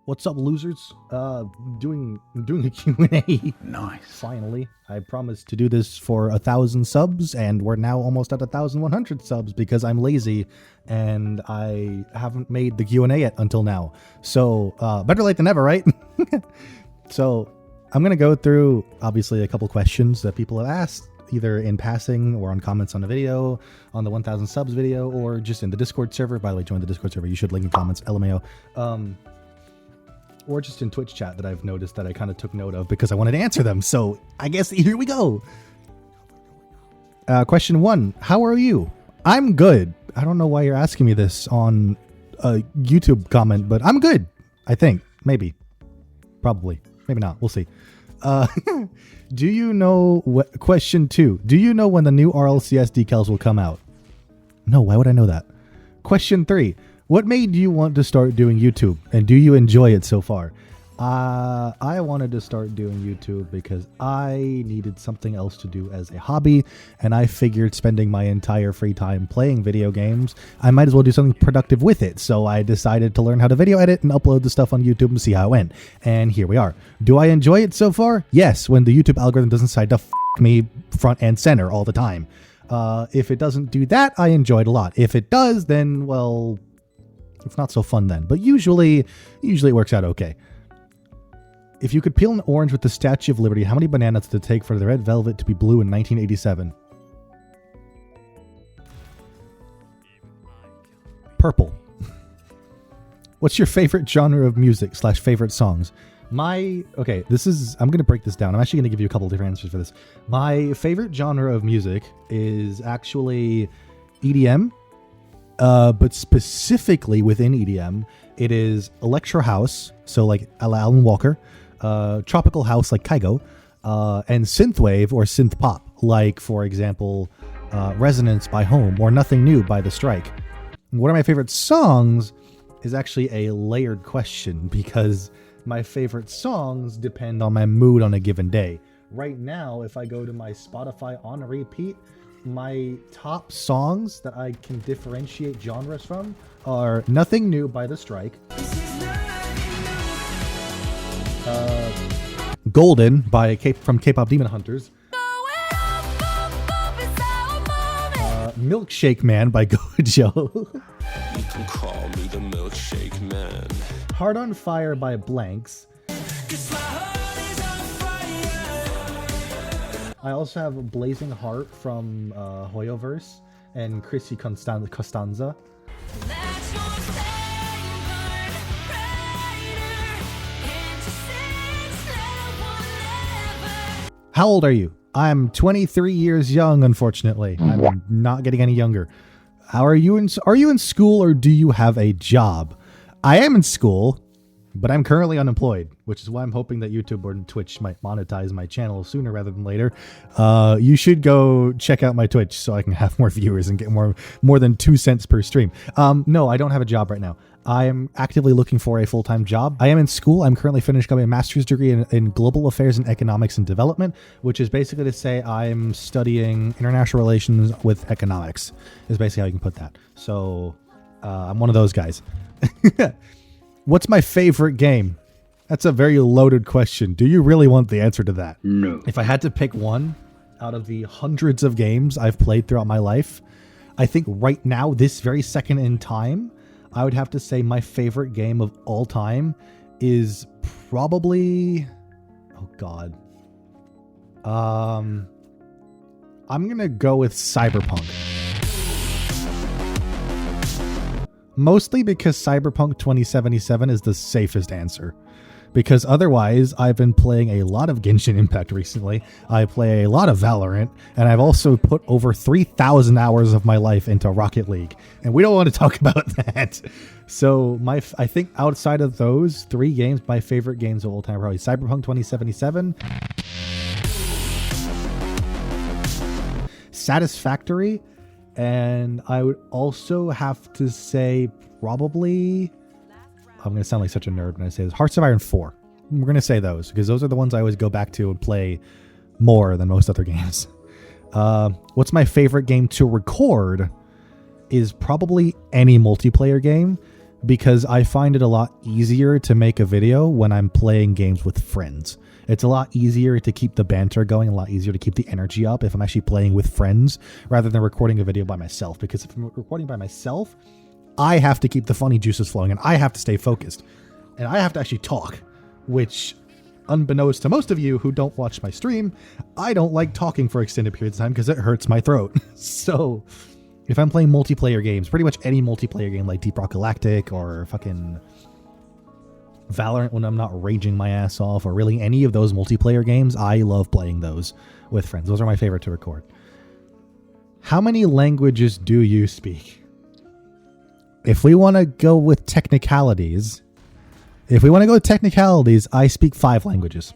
What's up, losers? Doing a Q&A. Nice. Finally, I promised to do this for 1,000 subs, and we're now almost at 1,100 subs because I'm lazy and I haven't made the Q&A yet until now. So, better late than never, right? So, I'm gonna go through obviously a couple questions that people have asked, either in passing or on comments on the video, on the 1,000 subs video, or just in the Discord server. By the way, join the Discord server. You should link in comments. LMAO. Or just in Twitch chat that I've noticed that I kind of took note of because I wanted to answer them. So I guess here we go. Question 1. How are you? I'm good. I don't know why you're asking me this on a YouTube comment, but I'm good. I think. Maybe. Probably. Maybe not. We'll see. Do you know what? Question 2. Do you know when the new RLCS decals will come out? No, why would I know that? Question 3. What made you want to start doing YouTube, and do you enjoy it so far? I wanted to start doing YouTube because I needed something else to do as a hobby, and I figured spending my entire free time playing video games, I might as well do something productive with it. So I decided to learn how to video edit and upload the stuff on YouTube and see how it went. And here we are. Do I enjoy it so far? Yes, when the YouTube algorithm doesn't decide to f*** me front and center all the time. If it doesn't do that, I enjoy it a lot. If it does, then, well, it's not so fun then. But usually it works out okay. If you could peel an orange with the Statue of Liberty, how many bananas did it take for the red velvet to be blue in 1987? Purple. What's your favorite genre of music / favorite songs? I'm going to break this down. I'm actually going to give you a couple different answers for this. My favorite genre of music is actually EDM. But specifically within EDM, it is electro house, so like Alan Walker, tropical house like Kygo, and synthwave or synth pop, like, for example, Resonance by Home or Nothing New by The Strike. One of my favorite songs is actually a layered question because my favorite songs depend on my mood on a given day. Right now, if I go to my Spotify on repeat, my top songs that I can differentiate genres from are Nothing New by The Strike, Golden by from K-Pop Demon Hunters, Milkshake Man by Gojo, You can call me the Milkshake Man. Heart on Fire by Blanks. I also have Blazing Heart from Hoyoverse and Chrissy Costanza. How old are you? I'm 23 years young, unfortunately. I'm not getting any younger. How are you are you in school or do you have a job? I am in school, but I'm currently unemployed, which is why I'm hoping that YouTube or Twitch might monetize my channel sooner rather than later. You should go check out my Twitch so I can have more viewers and get more than 2 cents per stream. No, I don't have a job right now. I am actively looking for a full-time job. I am in school. I'm currently finishing up a master's degree in global affairs and economics and development, which is basically to say I'm studying international relations with economics, is basically how you can put that. So I'm one of those guys. What's my favorite game? That's a very loaded question. Do you really want the answer to that? No. If I had to pick one out of the hundreds of games I've played throughout my life, I think right now, this very second in time, I would have to say my favorite game of all time is probably... Oh, God. I'm going to go with Cyberpunk. Mostly because Cyberpunk 2077 is the safest answer. Because otherwise, I've been playing a lot of Genshin Impact recently. I play a lot of Valorant, and I've also put over 3,000 hours of my life into Rocket League. And we don't want to talk about that. So I think outside of those 3 games, my favorite games of all time are probably Cyberpunk 2077, Satisfactory, and I would also have to say probably... I'm going to sound like such a nerd when I say this. Hearts of Iron 4. We're going to say those because those are the ones I always go back to and play more than most other games. What's my favorite game to record is probably any multiplayer game because I find it a lot easier to make a video when I'm playing games with friends. It's a lot easier to keep the banter going, a lot easier to keep the energy up if I'm actually playing with friends rather than recording a video by myself. Because if I'm recording by myself, I have to keep the funny juices flowing and I have to stay focused. And I have to actually talk, which, unbeknownst to most of you who don't watch my stream, I don't like talking for extended periods of time because it hurts my throat. So if I'm playing multiplayer games, pretty much any multiplayer game like Deep Rock Galactic or fucking Valorant when I'm not raging my ass off, or really any of those multiplayer games, I love playing those with friends. Those are my favorite to record. How many languages do you speak? If we want to go with technicalities, I speak 5 languages.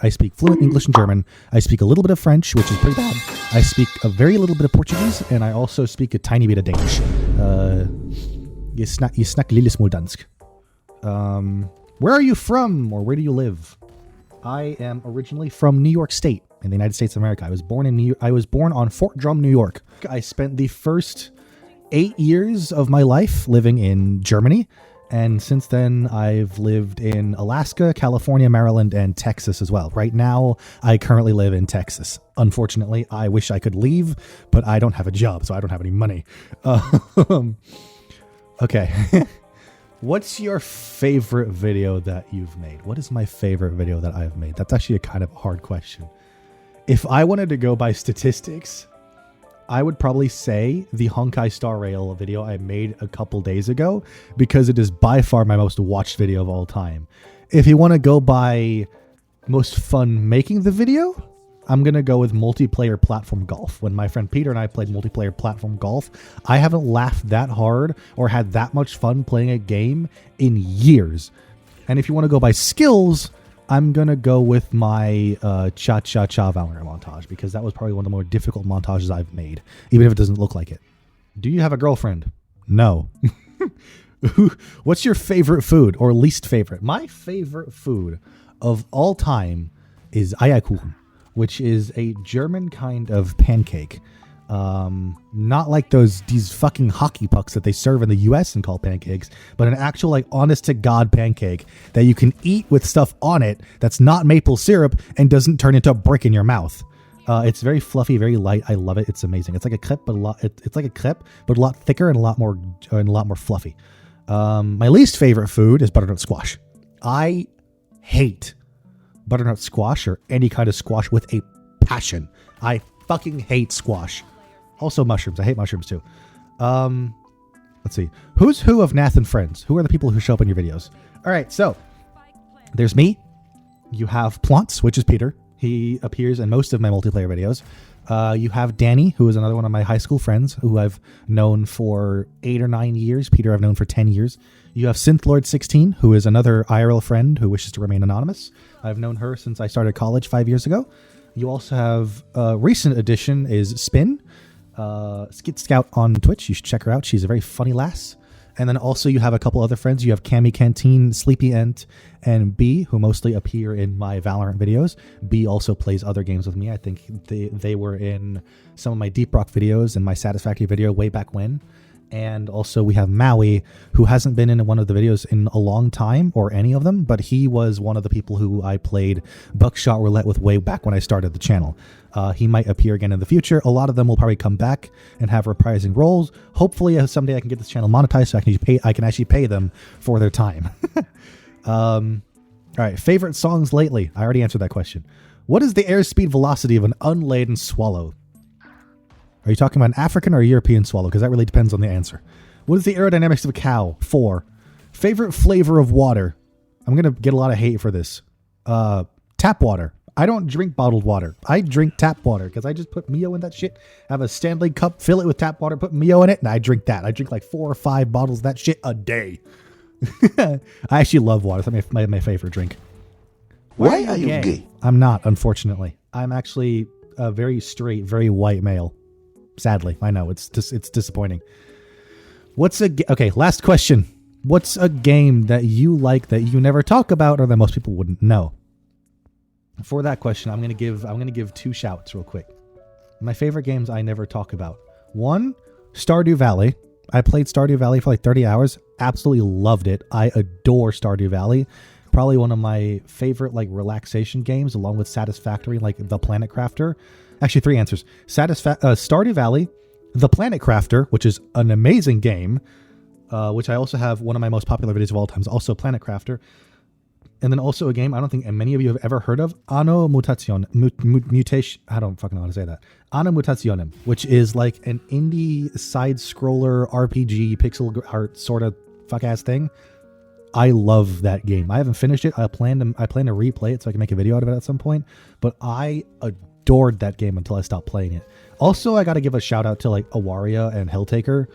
I speak fluent English and German. I speak a little bit of French, which is pretty bad. I speak a very little bit of Portuguese, and I also speak a tiny bit of Danish. Je snakker lille smule dansk. Where are you from, or where do you live? I am originally from New York State in the United States of America. I was born on Fort Drum, New York. I spent the first 8 years of my life living in Germany. And since then, I've lived in Alaska, California, Maryland, and Texas as well. Right now, I currently live in Texas. Unfortunately, I wish I could leave, but I don't have a job, so I don't have any money. Okay. What's your favorite video that you've made? What is my favorite video that I've made? That's actually a kind of hard question. If I wanted to go by statistics, I would probably say the Honkai Star Rail video I made a couple days ago, because it is by far my most watched video of all time. If you want to go by most fun making the video, I'm going to go with multiplayer platform golf. When my friend Peter and I played multiplayer platform golf, I haven't laughed that hard or had that much fun playing a game in years. And if you want to go by skills, I'm going to go with my Cha-Cha-Cha Valorant montage, because that was probably one of the more difficult montages I've made, even if it doesn't look like it. Do you have a girlfriend? No. What's your favorite food or least favorite? My favorite food of all time is Eierkuchen, which is a German kind of pancake. Not like these fucking hockey pucks that they serve in the US and call pancakes, but an actual, like, honest to God pancake that you can eat with stuff on it that's not maple syrup and doesn't turn into a brick in your mouth. It's very fluffy, very light. I love it. It's amazing. It's like a crepe, but a lot thicker and a lot more fluffy. My least favorite food is butternut squash. I hate butternut squash, or any kind of squash, with a passion. I fucking hate squash. Also mushrooms. I hate mushrooms too. Let's see. Who's who of Nath and Friends? Who are the people who show up in your videos? All right, so there's me. You have Plants, which is Peter. He appears in most of my multiplayer videos. You have Danny, who is another one of my high school friends who I've known for 8 or 9 years. Peter I've known for 10 years. You have SynthLord16, who is another IRL friend who wishes to remain anonymous. I've known her since I started college 5 years ago. You also have a recent addition is Spin, Skit Scout on Twitch. You should check her out. She's a very funny lass. And then also you have a couple other friends. You have Cammy Canteen, Sleepy Ent, and B, who mostly appear in my Valorant videos. B also plays other games with me. I think they were in some of my Deep Rock videos and my Satisfactory video way back when. And also we have Maui, who hasn't been in one of the videos in a long time, or any of them, but he was one of the people who I played Buckshot Roulette with way back when I started the channel. He might appear again in the future. A lot of them will probably come back and have reprising roles. Hopefully someday I can get this channel monetized so I can actually pay them for their time. All right, favorite songs lately. I already answered that question. What is the airspeed velocity of an unladen swallow? Are you talking about an African or a European swallow? Because that really depends on the answer. What is the aerodynamics of a cow? 4. Favorite flavor of water? I'm going to get a lot of hate for this. Tap water. I don't drink bottled water. I drink tap water because I just put Mio in that shit. Have a Stanley cup, fill it with tap water, put Mio in it, and I drink that. I drink like 4 or 5 bottles of that shit a day. I actually love water. It's my favorite drink. Why are you gay? I'm not, unfortunately. I'm actually a very straight, very white male. Sadly, I know it's disappointing. Okay, last question. What's a game that you like that you never talk about or that most people wouldn't know? For that question, I'm gonna give 2 shouts real quick. My favorite games I never talk about. 1, Stardew Valley. I played Stardew Valley for like 30 hours. absolutely loved it. I adore Stardew Valley. Probably one of my favorite like relaxation games, along with Satisfactory, like The Planet Crafter. Actually, 3 answers: Stardew Valley, The Planet Crafter, which is an amazing game, which I also have one of my most popular videos of all time, is also Planet Crafter. And then also a game I don't think many of you have ever heard of, Anno Mutation. I don't fucking know how to say that. Anno Mutationem, which is like an indie side scroller RPG pixel art sort of fuck ass thing. I love that game. I haven't finished it. I plan to replay it so I can make a video out of it at some point. But I adored that game until I stopped playing it. Also, I got to give a shout out to like Awaria and Helltaker,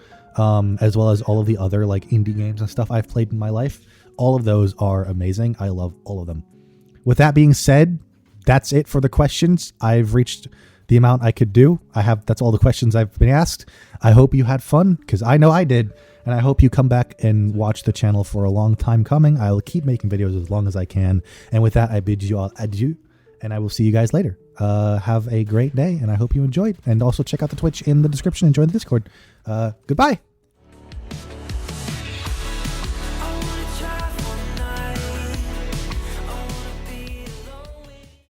as well as all of the other like indie games and stuff I've played in my life. All of those are amazing. I love all of them. With that being said, that's it for the questions. I've reached the amount I could do. That's all the questions I've been asked. I hope you had fun, because I know I did. And I hope you come back and watch the channel for a long time coming. I'll keep making videos as long as I can. And with that, I bid you all adieu, and I will see you guys later. Have a great day, and I hope you enjoyed. And also check out the Twitch in the description and join the Discord. Goodbye.